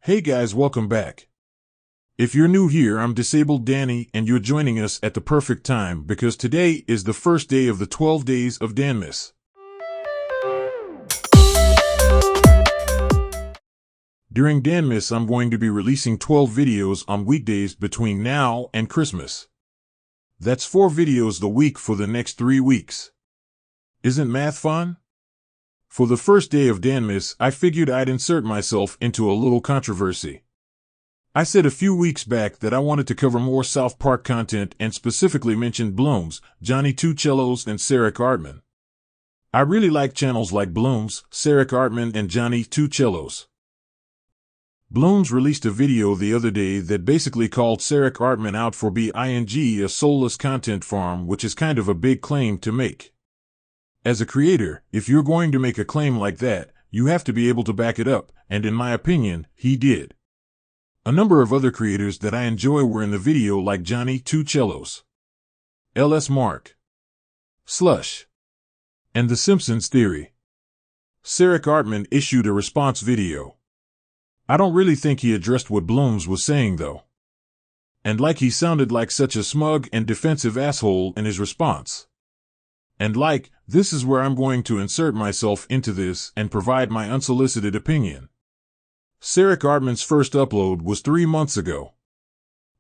Hey guys, welcome back. If you're new here, I'm Disabled Danny, and you're joining us at the perfect time because today is the first day of the 12 days of Danmas. During Danmas, I'm going to be releasing 12 videos on weekdays between now and Christmas. That's 4 videos a week for the next 3 weeks. Isn't math fun? For the first day of Danmas, I figured I'd insert myself into a little controversy. I said a few weeks back that I wanted to cover more South Park content and specifically mentioned Blooms, Johnny Two Cellos, and Sarek Artman. I really like channels like Blooms, Sarek Artman, and Johnny Two Cellos. Blooms released a video the other day that basically called Sarek Artman out for being a soulless content farm, which is kind of a big claim to make. As a creator, if you're going to make a claim like that, you have to be able to back it up, and in my opinion, he did. A number of other creators that I enjoy were in the video, like Johnny Two Cellos, LS Mark, Slush, and The Simpsons Theory. Sarek Artman issued a response video. I don't really think he addressed what Blooms was saying though. And he sounded like such a smug and defensive asshole in his response. And this is where I'm going to insert myself into this and provide my unsolicited opinion. Sarek Artman's first upload was 3 months ago.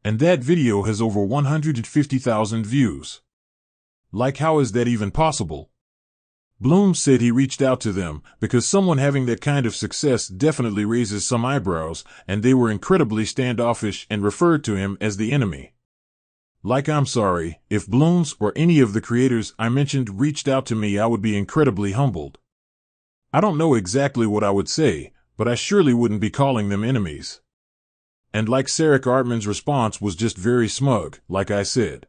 And that video has over 150,000 views. How is that even possible? Bloom said he reached out to them because someone having that kind of success definitely raises some eyebrows, and they were incredibly standoffish and referred to him as the enemy. I'm sorry, if Blooms or any of the creators I mentioned reached out to me, I would be incredibly humbled. I don't know exactly what I would say, but I surely wouldn't be calling them enemies. And Sarek Artman's response was just very smug, like I said.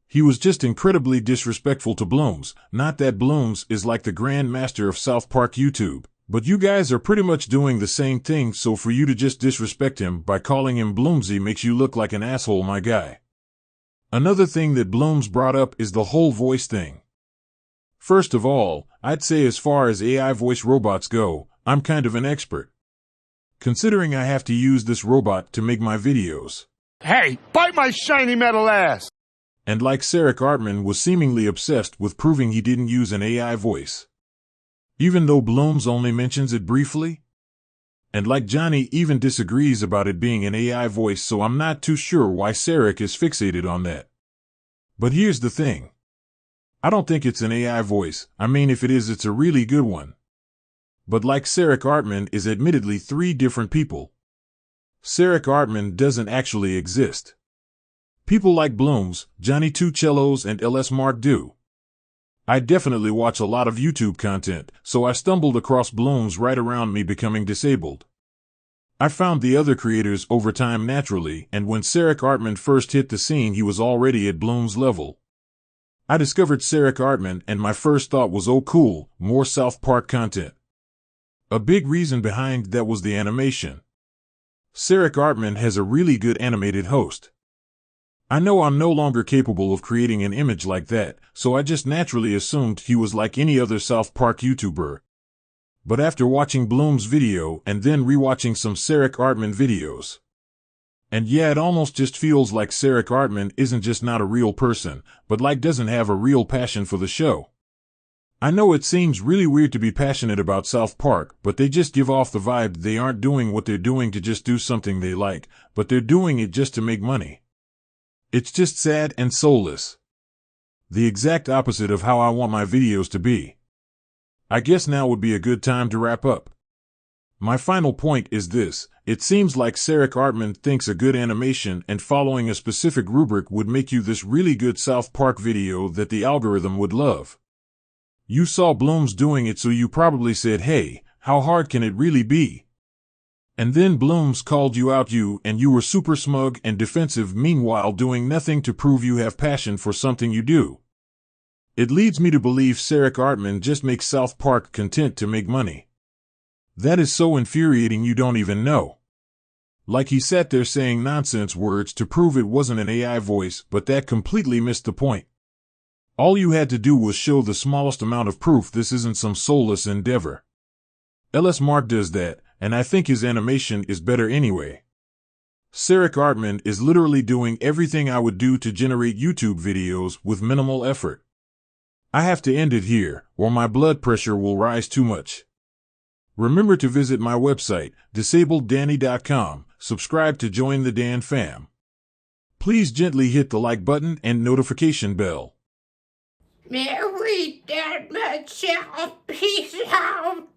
He was just incredibly disrespectful to Blooms. Not that Blooms is like the Grand Master of South Park YouTube, but you guys are pretty much doing the same thing, so for you to just disrespect him by calling him Bloomsy makes you look like an asshole, my guy. Another thing that Blooms brought up is the whole voice thing. First of all, I'd say as far as AI voice robots go, I'm kind of an expert, considering I have to use this robot to make my videos. Hey, bite my shiny metal ass! And Sarek Artman was seemingly obsessed with proving he didn't use an AI voice, even though Blooms only mentions it briefly. And Johnny even disagrees about it being an AI voice, so I'm not too sure why Sarek is fixated on that. But here's the thing. I don't think it's an AI voice. I mean, if it is, it's a really good one. But Sarek Artman is admittedly 3 different people. Sarek Artman doesn't actually exist. People like Blooms, Johnny Two Cellos, and LS Mark do. I definitely watch a lot of YouTube content, so I stumbled across Blooms right around me becoming disabled. I found the other creators over time naturally, and when Sarek Artman first hit the scene, he was already at Blooms' level. I discovered Sarek Artman, and my first thought was, oh cool, more South Park content. A big reason behind that was the animation. Sarek Artman has a really good animated host. I know I'm no longer capable of creating an image like that, so I just naturally assumed he was like any other South Park YouTuber. But after watching Bloom's video and then rewatching some Sarek Artman videos, and yeah, it almost just feels like Sarek Artman isn't just not a real person, but doesn't have a real passion for the show. I know it seems really weird to be passionate about South Park, but they just give off the vibe they aren't doing what they're doing to just do something they like, but they're doing it just to make money. It's just sad and soulless. The exact opposite of how I want my videos to be. I guess now would be a good time to wrap up. My final point is this. It seems like Sarek Artman thinks a good animation and following a specific rubric would make you this really good South Park video that the algorithm would love. You saw Blooms doing it, so you probably said, hey, how hard can it really be? And then Blooms called you out, and you were super smug and defensive, meanwhile doing nothing to prove you have passion for something you do. It leads me to believe Sarek Artman just makes South Park content to make money. That is so infuriating you don't even know. He sat there saying nonsense words to prove it wasn't an AI voice, but that completely missed the point. All you had to do was show the smallest amount of proof this isn't some soulless endeavor. LS Mark does that, and I think his animation is better anyway. Sarek Artman is literally doing everything I would do to generate YouTube videos with minimal effort. I have to end it here, or my blood pressure will rise too much. Remember to visit my website, disableddanny.com, subscribe to join the Dan fam. Please gently hit the like button and notification bell. Merry Danmas, peace out.